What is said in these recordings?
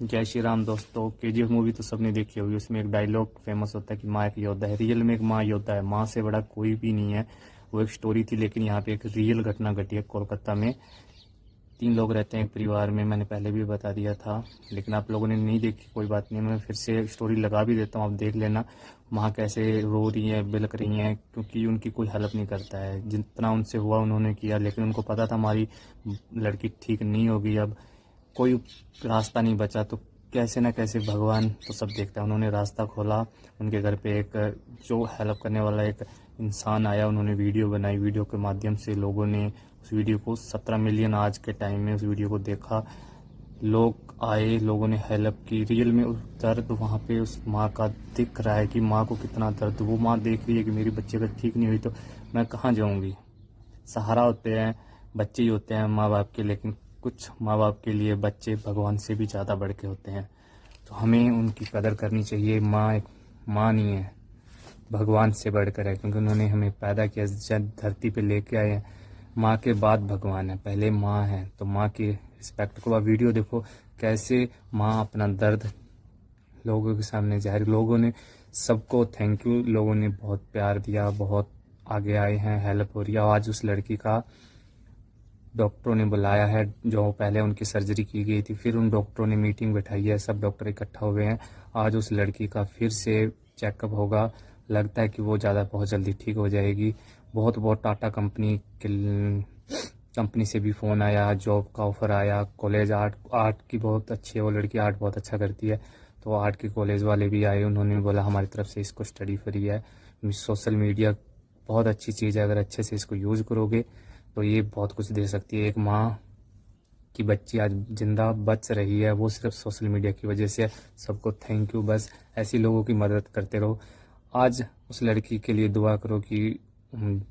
जय श्री राम दोस्तों। KGF movie तो सबने देखी होगी। उसमें एक डायलॉग फेमस होता है कि माँ एक योद्धा है। रियल में एक माँ योद्धा है। माँ से बड़ा कोई भी नहीं है। वो एक स्टोरी थी, लेकिन यहाँ पे एक रियल घटना घटी है कोलकाता में। 3 लोग रहते हैं एक परिवार में। मैंने पहले भी बता दिया था, लेकिन आप लोगों ने नहीं देखी, कोई बात नहीं, मैं फिर से स्टोरी लगा भी देता हूँ, आप देख लेना। माँ कैसे रो रही है, बिलक रही हैं, क्योंकि उनकी कोई हेल्प नहीं करता है। जितना उनसे हुआ उन्होंने किया, लेकिन उनको पता था हमारी लड़की ठीक नहीं होगी, अब कोई रास्ता नहीं बचा, तो कैसे ना कैसे भगवान तो सब देखता है। उन्होंने रास्ता खोला। उनके घर पे एक जो हेल्प करने वाला एक इंसान आया, उन्होंने वीडियो बनाई। वीडियो के माध्यम से लोगों ने उस वीडियो को 17 मिलियन आज के टाइम में उस वीडियो को देखा। लोग आए, लोगों ने हेल्प की। रियल में उस दर्द वहाँ पे उस माँ का दिख रहा है कि माँ को कितना दर्द। वो माँ देख रही है कि मेरी बच्ची अगर ठीक नहीं हुई तो मैं कहाँ जाऊँगी। सहारा होते हैं बच्चे ही होते हैं माँ बाप के, लेकिन कुछ माँ बाप के लिए बच्चे भगवान से भी ज़्यादा बढ़ के होते हैं। तो हमें उनकी कदर करनी चाहिए। माँ एक माँ नहीं है, भगवान से बढ़कर है, क्योंकि उन्होंने हमें पैदा किया, धरती पे लेके आए हैं। माँ के बाद भगवान है, पहले माँ है, तो माँ की रिस्पेक्ट को। आप वीडियो देखो कैसे माँ अपना दर्द लोगों के सामने जाहिर। लोगों ने सबको थैंक यू, लोगों ने बहुत प्यार दिया, बहुत आगे आए हैं, हेल्प हो रही है। आज उस लड़की का डॉक्टरों ने बुलाया है, जो पहले उनकी सर्जरी की गई थी, फिर उन डॉक्टरों ने मीटिंग बैठाई है, सब डॉक्टर इकट्ठा हुए हैं। आज उस लड़की का फिर से चेकअप होगा। लगता है कि वो बहुत जल्दी ठीक हो जाएगी। बहुत टाटा कंपनी से भी फ़ोन आया, जॉब का ऑफ़र आया। कॉलेज आर्ट की बहुत अच्छी है वो लड़की, आर्ट बहुत अच्छा करती है, तो आर्ट के कॉलेज वाले भी आए। उन्होंने बोला हमारी तरफ से इसको स्टडी फ्री है। सोशल मीडिया बहुत अच्छी चीज़ है, अगर अच्छे से इसको यूज़ करोगे तो ये बहुत कुछ दे सकती है। एक माँ की बच्ची आज जिंदा बच रही है, वो सिर्फ सोशल मीडिया की वजह से। सबको थैंक यू। बस ऐसी लोगों की मदद करते रहो। आज उस लड़की के लिए दुआ करो कि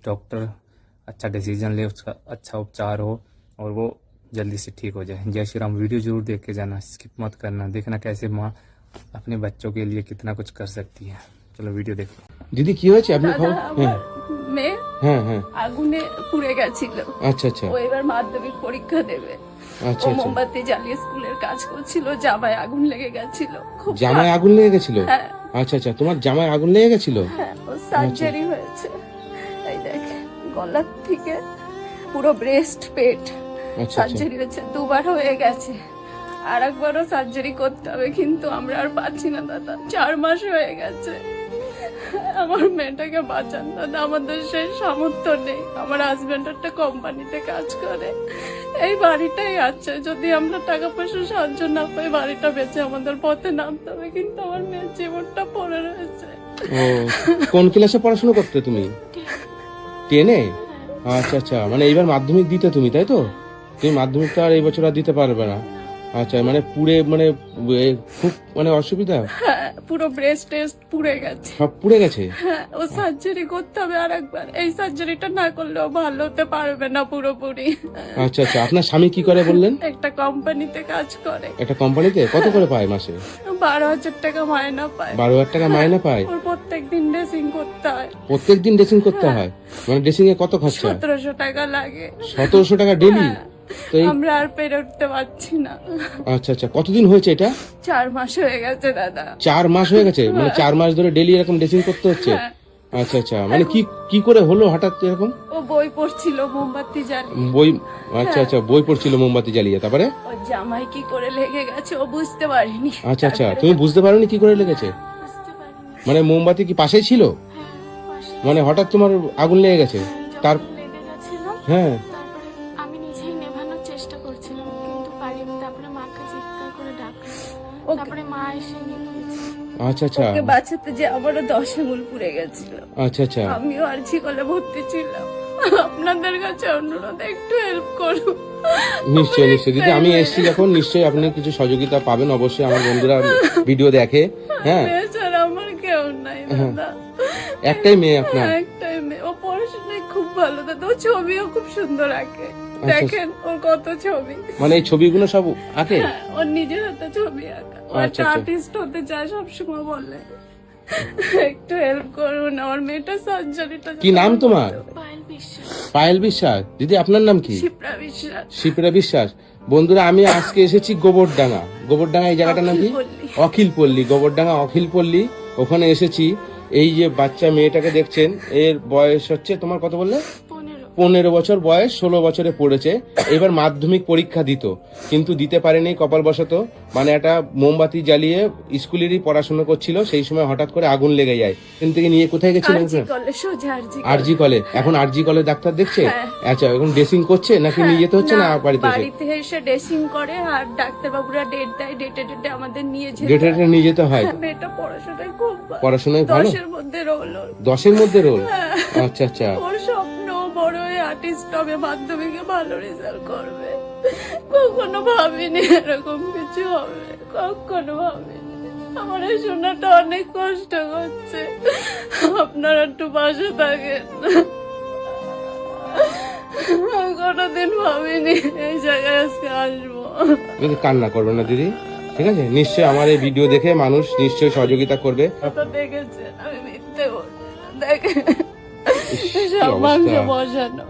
डॉक्टर अच्छा डिसीजन ले, उसका अच्छा उपचार हो और वो जल्दी से ठीक हो जाए। जय श्री राम। वीडियो जरूर देख के जाना, स्किप मत करना। देखना कैसे माँ अपने बच्चों के लिए कितना कुछ कर सकती है। चलो वीडियो देखो। দিদি কি হয়েছে আপনি খবর? হ্যাঁ মেয়ে হ্যাঁ হ্যাঁ আগুনে পুড়ে গেছিল। আচ্ছা আচ্ছা ও এবার মাধ্যমিক পরীক্ষা দেবে। আচ্ছা ও আচ্ছা মোমবাতি জ্বালিয়ে স্কুলের কাজ করছিল, জামায় আগুন লেগে গেছিল। খুব জামায় আগুন লেগে গেছিল? হ্যাঁ আচ্ছা আচ্ছা তোমার জামায় আগুন লেগে গেছিল? হ্যাঁ, ও সার্জারি হয়েছে। এই দেখ, গলার থেকে পুরো ব্রেস্ট পেট আচ্ছা আচ্ছা সার্জারি হয়েছে, 2বার হয়ে গেছে। আর একবারও সার্জারি করতে হবে, কিন্তু আমরা আর পাচ্ছি না দাদা। 4 মাস হয়ে গেছে। আমার মেয়েটাকে বাঁচান দাদা, আমাদের সেই সামর্থ্য নেই। আমার হাজবেন্ড একটা কোম্পানিতে কাজ করে, এই বাড়িটাই আছে। যদি আমরা টাকা পয়সা সাহায্য না পাই, বাড়িটা বেঁচে আমাদের পথে নামতে হবে, কিন্তু আমার মেয়ের জীবনটা পড়ে রয়েছে। ও কোন ক্লাসে পড়াশোনা করতে তুমি? 10-এ? আচ্ছা আচ্ছা, মানে এইবার মাধ্যমিক দিতে তুমি, তাই তো? তুমি মাধ্যমিকটা আর এই বছর আর দিতে পারবে না। আচ্ছা, মানে পুড়ে মানে খুব মানে অসুবিধা? হ্যাঁ, পুরো ব্রেস্ট টেস্ট পুড়ে গেছে। সব পুড়ে গেছে? হ্যাঁ, ও সার্জারি করতে হবে আর একবার। এই সার্জারিটা না করলেও ভালো হতে পারবে না পুরোপুরি। আচ্ছা আচ্ছা, আপনার স্বামী কি করে বললেন? একটা কোম্পানিতে কাজ করে। একটা কোম্পানিতে? কত করে পায় মাসে? 12,000 টাকা মাইনা পায়। 12,000 টাকা মাইনা পায়? ওর প্রত্যেকদিন ড্রেসিং করতে হয়। প্রত্যেকদিন ড্রেসিং করতে হয়? মানে ড্রেসিং এ কত খরচা? 1700 টাকা লাগে। 1700 টাকা ডেলি? তো এই আমরা আর পেরে উঠতে পারছি না। আচ্ছা আচ্ছা, কতদিন হয়েছে এটা? 4 মাস হয়ে গেছে দাদা। 4 মাস হয়ে গেছে? মানে 4 মাস ধরে ডেলি এরকম ড্রেসিং করতে হচ্ছে? হ্যাঁ। আচ্ছা আচ্ছা, মানে কি করে হলো হঠাৎ এরকম? ও বই পড়ছিল মোমবাতি জ্বালিয়ে। বই? আচ্ছা আচ্ছা, বই পড়ছিল মোমবাতি জ্বালিয়ে, তারপরে? ও জামাই কি করে লেগে গেছে ও বুঝতে পারিনি। আচ্ছা আচ্ছা, তুমি বুঝতে পারোনি কি করে লেগেছে? বুঝতে পারিনি। মানে মোমবাতি কি পাশেই ছিল? হ্যাঁ, পাশে মানে হঠাৎ তোমার আগুন লেগে গেছে? তার যখন লেগে গেছিল, হ্যাঁ তারপরে আমি নিজেই নেভানোর চেষ্টা করছিলাম, কিন্তু পারিনি। তারপরে মাকে চিৎকার করে ডাকলাম, তারপরে মা এসে নিভিয়েছে। আচ্ছা আচ্ছা ওকে বাঁচাতে যে আমারও 10 আঙুল পুড়ে গেছিল। আচ্ছা আচ্ছা, আমিও আর ঝিকলে ভর্তি ছিলাম। আপনাদের কাছে অনুরোধ, একটু হেল্প করুন। নিশ্চয়ই নিশ্চয়ই দিদি, আমি এসেছি যখন, নিশ্চয়ই আপনি কিছু সহযোগিতা পাবেন অবশ্যই। আমার বন্ধুরা ভিডিও দেখে। হ্যাঁ, এছাড়া আমার কেউ নাই দাদা। একটাই মেয়ে আপনার? একটাই মেয়ে। ও পড়াশোনায় খুব ভালো দাদা, ও ছবিও খুব সুন্দর আঁকে। দেখেন ওর কত ছবি। মানে এই ছবিগুলো সব আঁকে? হ্যাঁ, ওর নিজের হাতে ছবি আঁকা। ও একটা আর্টিস্ট হতে চায়, সবসময় বলে। একটু হেল্প করুন, আমার মেয়েটা সার্জারিটা। কি নাম তোমার? পায়েল বিশ্বাস। পায়েল বিশ্বাস। দিদি আপনার নাম কি? শিপ্রা বিশ্বাস। শিপ্রা বিশ্বাস। বন্ধুরা আমি আজকে এসেছি গোবরডাঙ্গা। গোবরডাঙ্গা এই জায়গাটার নাম কি? অখিলপল্লী। গোবরডাঙ্গা অখিলপল্লী, ওখানে এসেছি। এই যে বাচ্চা মেয়েটাকে দেখছেন, এর বয়স হচ্ছে তোমার কত বললে? 15 বছর বয়স, 16 বছরে পড়েছে। এবার মাধ্যমিক পরীক্ষা দিত, কিন্তু দিতে পারেনি কপালবশত। মানে একটা মোমবাতি জ্বালিয়ে স্কুলেরই পড়াশোনা করছিল, সেই সময় হঠাৎ করে আগুন লেগে যায়। এখান থেকে নিয়ে কোথায় গেছিলেন? আরজি কলে। এখন আরজি কলে ডাক্তার দেখছে? আচ্ছা, এখন ড্রেসিং করছে নাকি নিয়ে যেতে হচ্ছে না বাড়িতে? বাড়িতে এসে ড্রেসিং করে, আর ডাক্তার বাবুরা ডেট দেয়, ডেটে আমাদের নিয়ে যেতে ডেটে নিয়ে যেতে হয়। মেয়েটা পড়াশোনায় খুব ভালো। পড়াশোনায় ভালো? 10-এর মধ্যে রোল। 10-এর মধ্যে রোল? আচ্ছা আচ্ছা। ওর স্বপ্ন বড় হয়ে আর্টিস্ট হবে, মাধ্যমিকে ভালো রেজাল্ট করবে। কখনো ভাবিনি এরকম কিছু হবে, কখনো ভাবিনি। আমার এই শোনাটা অনেক কষ্ট হচ্ছে, আপনারা একটু পাশে থাকেন। কোনোদিন ভাবিনি এই জায়গায় আজকে আসবো। কান্না করবে না দিদি, ঠিক আছে? নিশ্চয়ই আমার এই ভিডিও দেখে মানুষ নিশ্চয়ই সহযোগিতা করবে। তো দেখেছেন, আমি মিথ্যে বলছি না, দেখেন ইস, কি সব মাংস অবস্থা। বসানো।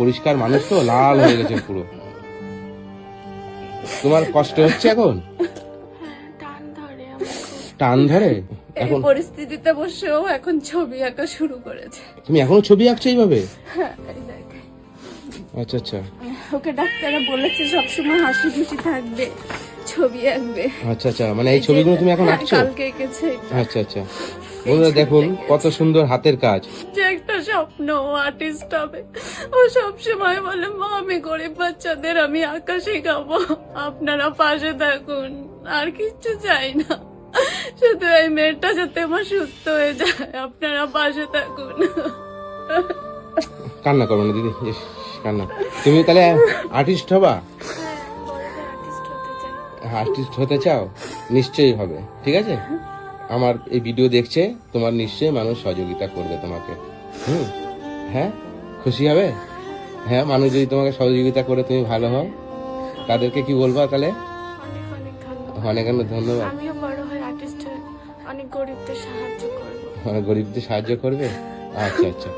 পরিষ্কার মানুষ তো, লাল হয়ে গেছে পুরো। তোমার কষ্ট হচ্ছে এখন? টান ধরে আমার খুব। টান ধরে? এই এখন পরিস্থিতিতে বসেও এখন ছবি আঁকা শুরু করেছে। তুমি এখনো ছবি আঁকছো এইভাবে? হ্যাঁ, এই দেখেন। আচ্ছা আচ্ছা ওকে ডাক্তাররা বলেছে সবসময় হাসি খুশি থাকবে, ছবি আঁকবে। আচ্ছা আচ্ছা, মানে এই ছবিগুলো তুমি এখন হ্যাঁ, আঁকছো? কালকে এঁকেছে এটা। আচ্ছা আচ্ছা। বন্ধুরা দেখুন কত সুন্দর হাতের কাজ। যে একটা স্বপ্ন, ও আর্টিস্ট হবে। ও সবসময় বলে, মা আমি গরিব বাচ্চাদের আমি আঁকা শেখাবো, আপনারা পাশে থাকুন, আর কিচ্ছু চাই না, শুধু এই মেয়েটা যাতে আমার সুস্থ হয়ে যায়, আপনারা পাশে থাকুন। কান্না করবে না দিদি, ইস, কান্না। তুমি তাহলে আর্টিস্ট হবা? হ্যাঁ, বড় হয়ে আর্টিস্ট হতে চাই। আর্টিস্ট হতে চাও? নিশ্চয়ই হবে, ঠিক আছে? আমার এই ভিডিও দেখছে, তোমার নিশ্চয়ই মানুষ সহযোগিতা করবে তোমাকে। হ্যাঁ, খুশি হবে? হ্যাঁ, মানুষ যদি তোমাকে সহযোগিতা করে তুমি ভালো হও, তাদেরকে কি বলবা তাহলে? অনেক অনেক ধন্যবাদ। অনেক অনেক ধন্যবাদ। আমিও বড় হয়ে আর্টিস্ট হয়ে অনেক গরিবদের সাহায্য করবো। অনেক গরিবদের সাহায্য করবে? আচ্ছা আচ্ছা।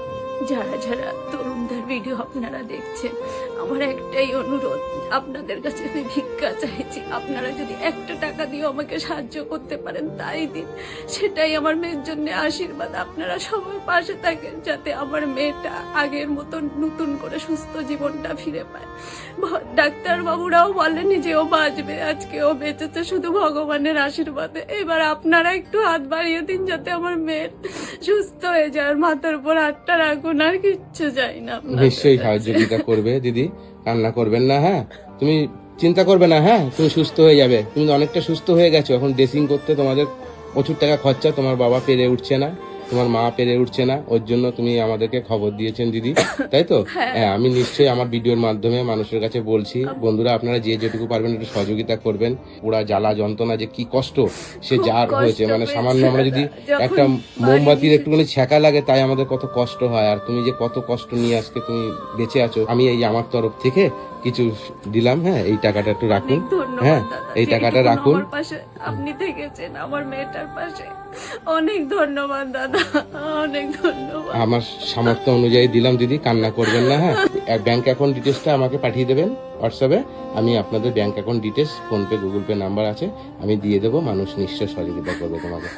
যারা যারা তরুণদের ভিডিও আপনারা দেখছেন, আমার একটাই অনুরোধ, আপনাদের কাছে আমি ভিক্ষা চাইছি, আপনারা যদি একটা টাকা দিয়ে আমাকে সাহায্য করতে পারেন তাই দিন, সেটাই আমার মেয়ের জন্য আশীর্বাদ। আপনারা সবাই পাশে থাকেন যাতে আমার মেয়েটা আগের মতো নতুন করে সুস্থ জীবনটা ফিরে পায়। ডাক্তার বাবুরাও বলেনি যে ও বাঁচবে, আজকে ও বেঁচেছে শুধু ভগবানের আশীর্বাদে। এবার আপনারা একটু হাত বাড়িয়ে দিন যাতে আমার মেয়ের সুস্থ হয়ে যায়, আর মাথার উপর হাতটা রাখুন, আর কিচ্ছু চাই না। আপনাদের নিশ্চয়ই কাছে। সহযোগিতা করবে দিদি, কান্না করবেন না। হ্যাঁ, তুমি চিন্তা করবে না। হ্যাঁ, তুমি সুস্থ হয়ে যাবে। তুমি অনেকটা সুস্থ হয়ে গেছো। এখন ড্রেসিং করতে তোমাদের প্রচুর টাকা খরচা, তোমার বাবা পেরে উঠছে না, তোমার মা পেরে উঠছে না, ওর জন্য তুমি আমাদেরকে খবর দিয়েছেন দিদি, তাই তো? হ্যাঁ, আমি নিশ্চয়ই আমার ভিডিওর মাধ্যমে মানুষের কাছে বলছি, বন্ধুরা আপনারা যে যেটুকু পারবেন একটু সহযোগিতা করবেন। পুরা জ্বালা যন্ত্রণা যে কি কষ্ট সে যার কষ্ট হয়েছে, মানে পেয়েছে সামান্য আমরা যদি যখন একটা বাড়ি মোমবাতির এসে- একটুখানি ছ্যাঁকা লাগে তাই আমাদের কত কষ্ট হয়। আর তুমি যে কত কষ্ট নিয়ে আজকে তুমি বেঁচে আছো, আমি এই আমার তরফ থেকে কিছু দিলাম। হ্যাঁ, এই টাকাটা একটু রাখুন। অনেক ধন্যবাদ হ্যাঁ, দাদা, এই টাকাটা যেটুকুন রাখুন। আমার পাশে আপনি থেকেছেন, আমার মেয়েটার পাশে। অনেক ধন্যবাদ দাদা, অনেক ধন্যবাদ। আমার সামর্থ্য অনুযায়ী দিলাম দিদি, কান্না করবেন না। হ্যাঁ, ব্যাংক অ্যাকাউন্ট ডিটেলসটা আমাকে পাঠিয়ে দেবেন হোয়াটসঅ্যাপে। আমি আপনাদের bank account details, PhonePe, Google pay number আছে, আমি দিয়ে দেবো। মানুষ নিশ্চয় সহযোগিতা করবে তোমাকে।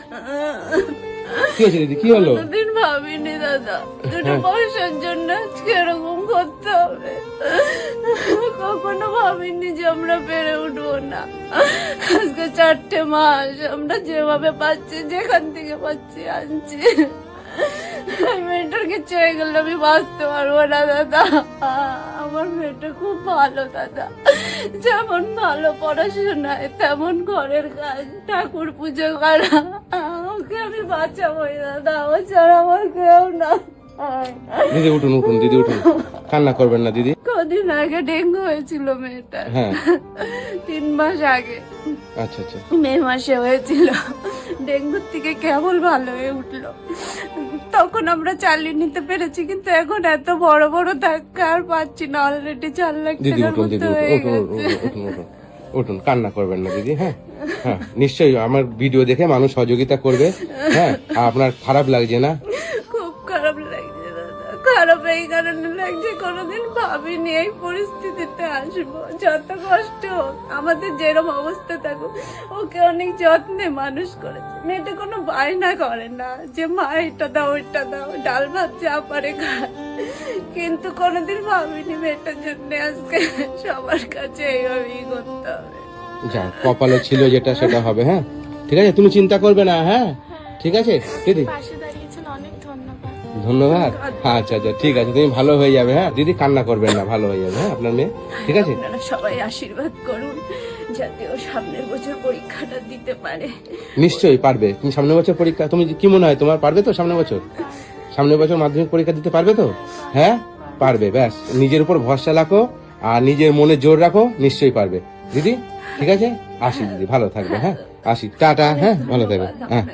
কি হয়েছে দিদি, কি হলো? কোনোদিন ভাবিনি দাদা দুটো পয়সার জন্য আজকে এরকম করতে হবে, কখনো ভাবিনি যে আমরা পেরে উঠবো না। আজকে 4টে মাস আমরা যেভাবে পাচ্ছি, যেখান থেকে পাচ্ছি আনছি। মেয়েটার কিছু হয়ে গেলে আমি বাঁচতে পারবো না দাদা। আমার মেয়েটা খুব ভালো দাদা, যেমন ভালো পড়াশোনায় তেমন ঘরের কাজ, ঠাকুর পুজো করা। ওকে আমি বাঁচাবোই দাদা, ও ছাড়া আমার কেউ না। দিদি উঠুন উঠুন, দিদি উঠুন, কান্না করবেন না দিদি। কদিন আগে ডেঙ্গু হয়েছিল মেয়েটার, হ্যাঁ, 3 মাস আগে, আচ্ছা আচ্ছা। মে মাসে হয়েছিল। ডেঙ্গুর থেকে কেবল ভালো হয়ে উঠলো, তখন আমরা চালিয়ে নিতে পেরেছি, কিন্তু এখন এত বড় বড় ধাক্কা আর পাচ্ছি না। অলরেডি 4 লাখ দিদি টাকার উঠুন, মতো দিদি হয়ে উঠুন, উঠুন, গেছে। উঠুন, উঠুন, উঠুন, কান্না করবেন না দিদি। হ্যাঁ হ্যাঁ, নিশ্চয়ই আমার ভিডিও দেখে মানুষ সহযোগিতা করবে। হ্যাঁ, আর আপনার খারাপ লাগছে না? খুব খারাপ লাগছে দাদা, খারাপ এই কারণে লাগছে, কোনোদিন ভাবিনি এই পরিস্থিতিতে আসবো। যত কষ্ট হোক, আমাদের যেরকম অবস্থা থাকুক, ওকে অনেক যত্নে মানুষ করেছে। মেয়েটা কোনো বায়না করে না যে মা এটা দাও ওইটা দাও, ডাল ভাত যা পারে খায়, কিন্তু কোনোদিন ভাবিনি মেয়েটার জন্য আজকে সবার কাছে এইভাবেই করতে হবে। যা কপালে ছিল যেটা সেটা হবে। হ্যাঁ ঠিক আছে, তুমি চিন্তা করবে না। হ্যাঁ ঠিক আছে দিদি, পাশে দাঁড়িয়েছেন, অনেক ধন্যবাদ। ধন্যবাদ। আচ্ছা আচ্ছা ঠিক আছে, তুমি ভালো হয়ে যাবে। হ্যাঁ দিদি কান্না করবেন না, ভালো হয়ে যাবে। হ্যাঁ আপনার মেয়ে ঠিক আছে। আপনারা সবাই আশীর্বাদ করুন যাতে ও সামনের বছর পরীক্ষাটা দিতে পারে। নিশ্চয়ই পারবে। তুমি সামনের বছর পরীক্ষা, তুমি কি মনে হয় তোমার পারবে তো সামনের বছর? সামনের বছর মাধ্যমিক পরীক্ষা দিতে পারবে তো? হ্যাঁ পারবে। ব্যাস নিজের উপর ভরসা রাখো আর নিজের মনে জোর রাখো, নিশ্চয়ই পারবে দিদি। ঠিক আছে, আসি দিদি, ভালো থাকবে। হ্যাঁ আসি, টাটা। হ্যাঁ ভালো থাকবে। হ্যাঁ।